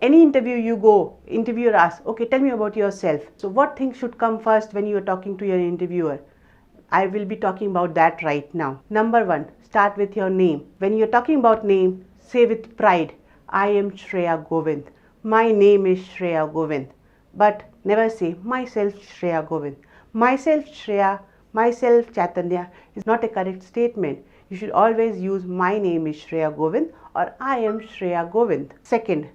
any interview you go, interviewer asks, okay, tell me about yourself. So what things should come first when you are talking to your interviewer? I will be talking about that right now. Number one, start with your name. When you're talking about name, say with pride, I am Shreya Govind. My name is Shreya Govind. But never say myself Shreya Govind. Myself Shreya, myself Chaitanya is not a correct statement. You should always use my name is Shreya Govind or I am Shreya Govind. Second,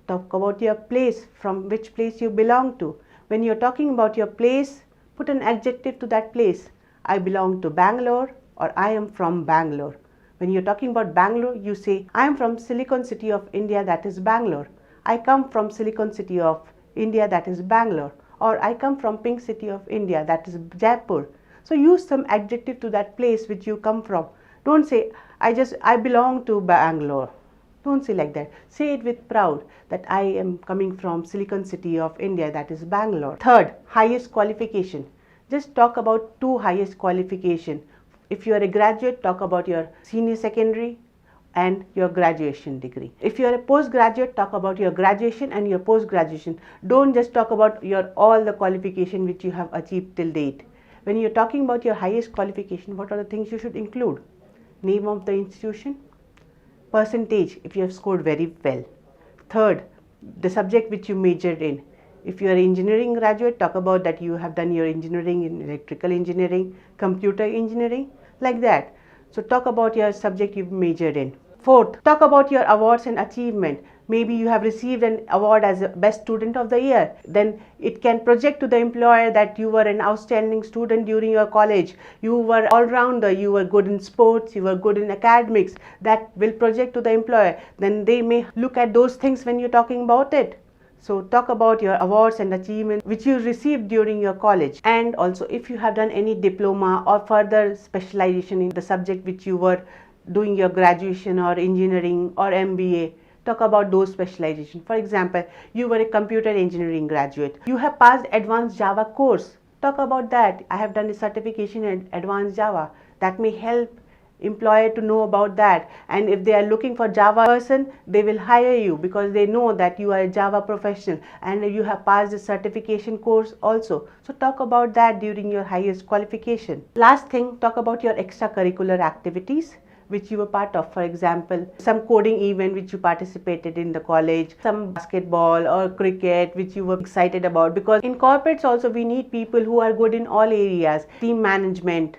talk about your place, from which place you belong to. When you're talking about your place, put an adjective to that place. I belong to Bangalore or I am from Bangalore. When you're talking about Bangalore, you say, I am from Silicon City of India, that is Bangalore. I come from Silicon City of India, that is Bangalore. Or I come from Pink City of India, that is Jaipur. So use some adjective to that place which you come from. Don't say, I belong to Bangalore. Don't say like that. Say it with proud that I am coming from Silicon City of India, that is Bangalore. Third, highest qualification. Just talk about two highest qualification. If you are a graduate, talk about your senior secondary and your graduation degree. If you are a postgraduate, talk about your graduation and your post-graduation. Don't just talk about your all the qualification which you have achieved till date. When you are talking about your highest qualification, what are the things you should include? Name of the institution, percentage if you have scored very well. Third, the subject which you majored in. If you are an engineering graduate, talk about that you have done your engineering in electrical engineering, computer engineering, like that. So talk about your subject you've majored in. Fourth, talk about your awards and achievement. Maybe you have received an award as a best student of the year. Then it can project to the employer that you were an outstanding student during your college. You were all-rounder, you were good in sports, you were good in academics. That will project to the employer. Then they may look at those things when you're talking about it. So talk about your awards and achievements which you received during your college. And also if you have done any diploma or further specialization in the subject which you were doing your graduation or engineering or MBA, talk about those specialization. For example, you were a computer engineering graduate. You have passed advanced Java course. Talk about that. I have done a certification in advanced Java. That may help employer to know about that, and if they are looking for Java person, they will hire you because they know that you are a Java professional and you have passed the certification course also. So talk about that during your highest qualification. Last thing, talk about your extracurricular activities which you were part of. For example, some coding event which you participated in the college, some basketball or cricket which you were excited about, because in corporates also we need people who are good in all areas: team management,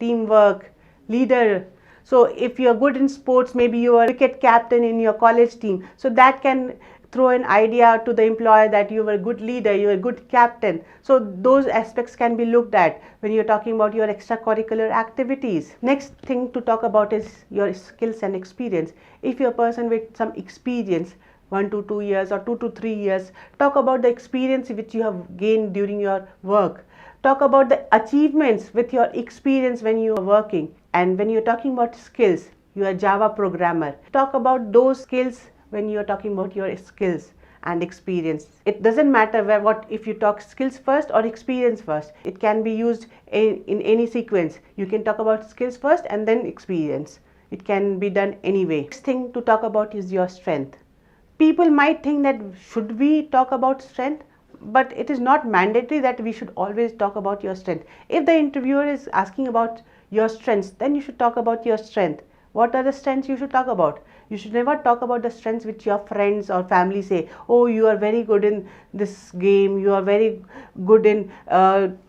teamwork, leader. So if you are good in sports, maybe you are a cricket captain in your college team, so that can throw an idea to the employer that you were a good leader, you are a good captain. So those aspects can be looked at when you're talking about your extracurricular activities. Next thing to talk about is your skills and experience. If you're a person with some experience, 1 to 2 years or 2 to 3 years, talk about the experience which you have gained during your work. Talk about the achievements with your experience when you are working. And when you're talking about skills, you are a Java programmer. Talk about those skills when you're talking about your skills and experience. It doesn't matter if you talk skills first or experience first. It can be used in any sequence. You can talk about skills first and then experience. It can be done anyway. Next thing to talk about is your strength. People might think that should we talk about strength? But it is not mandatory that we should always talk about your strength. If the interviewer is asking about your strengths, then you should talk about your strength. What are the strengths you should talk about? You should never talk about the strengths which your friends or family say, oh, you are very good in this game, you are very good in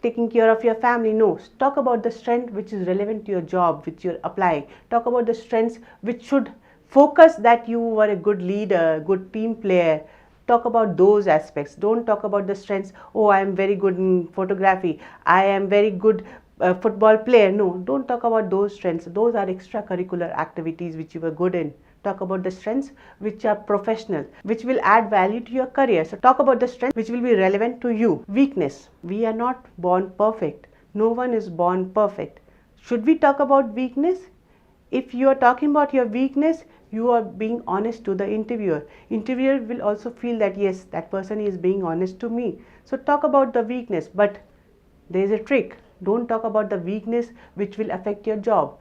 taking care of your family. No, talk about the strength which is relevant to your job, which you're applying. Talk about the strengths which should focus that you were a good leader, good team player. Talk about those aspects. Don't talk about the strengths, oh, I am very good in photography, I am very good football player. No, don't talk about those strengths. Those are extracurricular activities which you were good in. Talk about the strengths which are professional, which will add value to your career. So talk about the strengths which will be relevant to you. Weakness. We are not born perfect. No one is born perfect. Should we talk about weakness? If you are talking about your weakness, you are being honest to the interviewer. Interviewer will also feel that yes, that person is being honest to me. So talk about the weakness, but there is a trick. Don't talk about the weakness which will affect your job.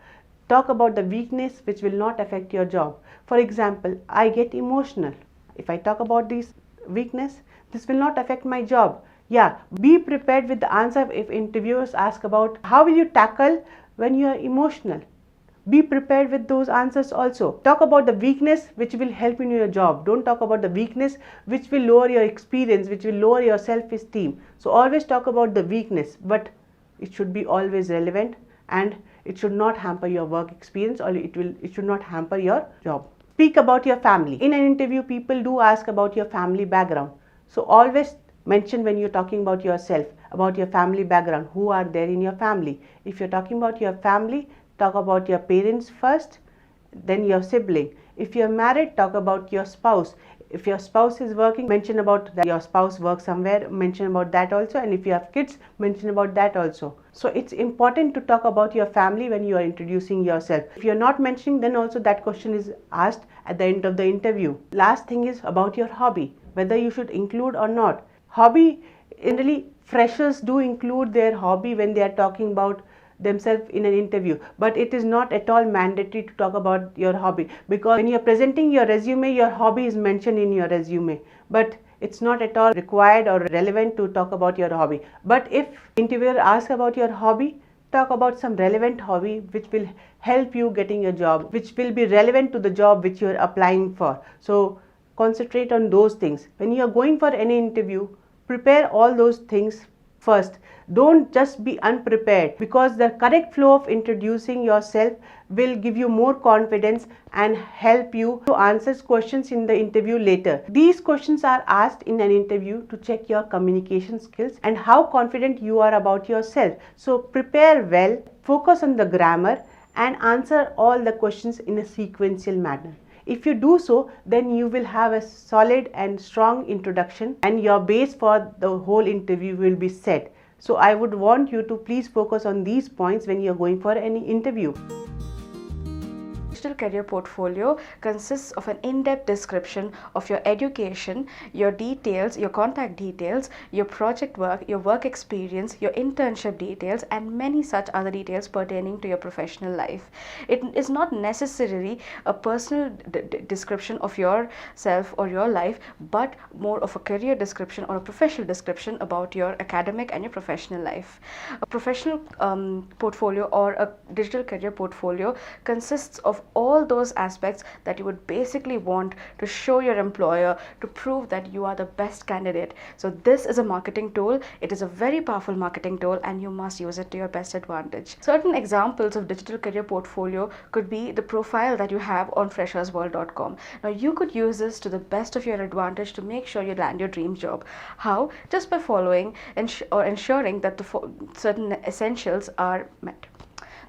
Talk about the weakness which will not affect your job. For example, I get emotional. if I talk about this weakness, this will not affect my job. Yeah, be prepared with the answer if interviewers ask about how will you tackle when you are emotional. Be prepared with those answers also. Talk about the weakness which will help in your job. Don't talk about the weakness which will lower your experience, which will lower your self-esteem. So always talk about the weakness, but it should be always relevant and it should not hamper your work experience, or it should not hamper your job. Speak about your family. In an interview, people do ask about your family background. So always mention when you're talking about yourself, about your family background, who are there in your family. If you're talking about your family, talk about your parents first, then your sibling. If you're married, talk about your spouse. If your spouse is working, mention about that your spouse works somewhere, mention about that also. And if you have kids, mention about that also. So it's important to talk about your family when you are introducing yourself. If you're not mentioning, then also that question is asked at the end of the interview. Last thing is about your hobby, whether you should include or not. Hobby, generally freshers do include their hobby when they are talking about themselves in an interview, but it is not at all mandatory to talk about your hobby, because when you're presenting your resume, your hobby is mentioned in your resume, but it's not at all required or relevant to talk about your hobby. But if interviewer asks about your hobby, talk about some relevant hobby which will help you getting a job, which will be relevant to the job which you're applying for. So concentrate on those things. When you're going for any interview, prepare all those things first. Don't just be unprepared, because the correct flow of introducing yourself will give you more confidence and help you to answer questions in the interview later. These questions are asked in an interview to check your communication skills and how confident you are about yourself. So prepare well, focus on the grammar and answer all the questions in a sequential manner. If you do so, then you will have a solid and strong introduction and your base for the whole interview will be set. So I would want you to please focus on these points when you are going for any interview. Digital career portfolio consists of an in-depth description of your education, your details, your contact details, your project work, your work experience, your internship details, and many such other details pertaining to your professional life. It is not necessarily a personal description of yourself or your life, but more of a career description or a professional description about your academic and your professional life. A professional portfolio or a digital career portfolio consists of all those aspects that you would basically want to show your employer to prove that you are the best candidate. So this is a marketing tool. It is a very powerful marketing tool and you must use it to your best advantage. Certain examples of digital career portfolio could be the profile that you have on freshersworld.com. Now you could use this to the best of your advantage to make sure you land your dream job. How? Just by following or ensuring that the certain essentials are met.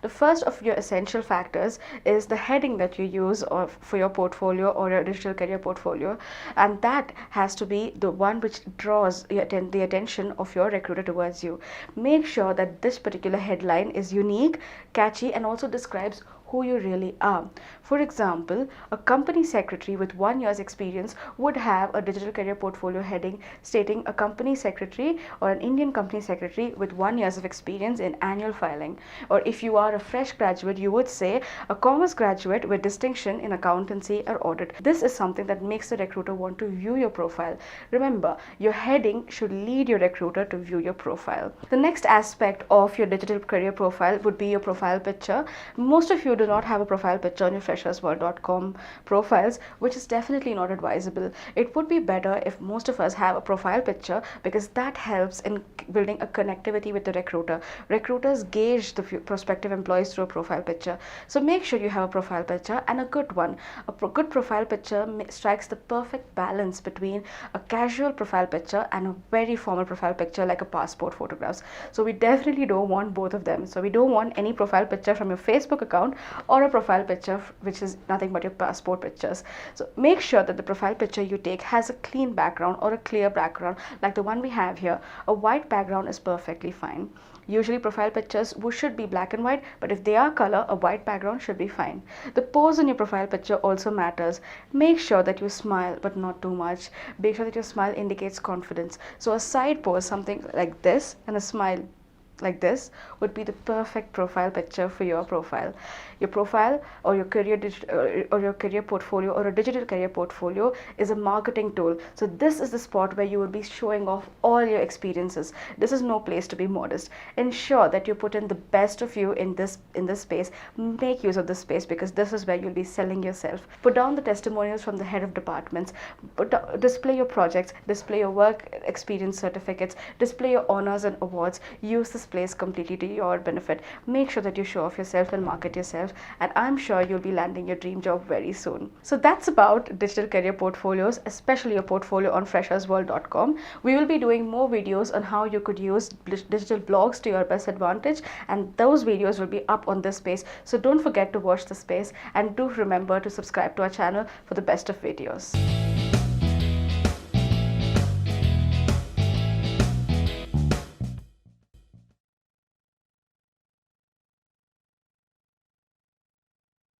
The first of your essential factors is the heading that you use for your portfolio or your digital career portfolio, and that has to be the one which draws the attention of your recruiter towards you. Make sure that this particular headline is unique, catchy, and also describes who you really are. For example, a company secretary with 1 year's experience would have a digital career portfolio heading stating a company secretary or an Indian company secretary with 1 year's of experience in annual filing. Or if you are a fresh graduate, you would say a commerce graduate with distinction in accountancy or audit. This is something that makes the recruiter want to view your profile. Remember, your heading should lead your recruiter to view your profile. The next aspect of your digital career profile would be your profile picture. Most of you do not have a profile picture on your freshersworld.com profiles, which is definitely not advisable. It would be better if most of us have a profile picture, because that helps in building a connectivity with the recruiter. Recruiters gauge the prospective employees through a profile picture. So make sure you have a profile picture, and a good one. A good profile picture strikes the perfect balance between a casual profile picture and a very formal profile picture like a passport photographs. So we definitely don't want both of them. So we don't want any profile picture from your Facebook account or a profile picture which is nothing but your passport pictures. So make sure that the profile picture you take has a clean background or a clear background like the one we have here. A white background is perfectly fine. Usually profile pictures should be black and white, but if they are color, a white background should be fine. The pose in your profile picture also matters. Make sure that you smile, but not too much. Make sure that your smile indicates confidence. So a side pose, something like this, and a smile like this would be the perfect profile picture for your profile. Your profile or your career portfolio or a digital career portfolio is a marketing tool. So this is the spot where you will be showing off all your experiences. This is no place to be modest. Ensure that you put in the best of you in this space. Make use of this space because this is where you'll be selling yourself. Put down the testimonials from the head of departments. Display your projects, display your work experience certificates, display your honors and awards. Use this place completely to your benefit. Make sure that you show off yourself and market yourself, and I'm sure you'll be landing your dream job very soon. So that's about digital career portfolios, especially your portfolio on freshersworld.com. We will be doing more videos on how you could use digital blogs to your best advantage, and those videos will be up on this space. So don't forget to watch the space, and do remember to subscribe to our channel for the best of videos.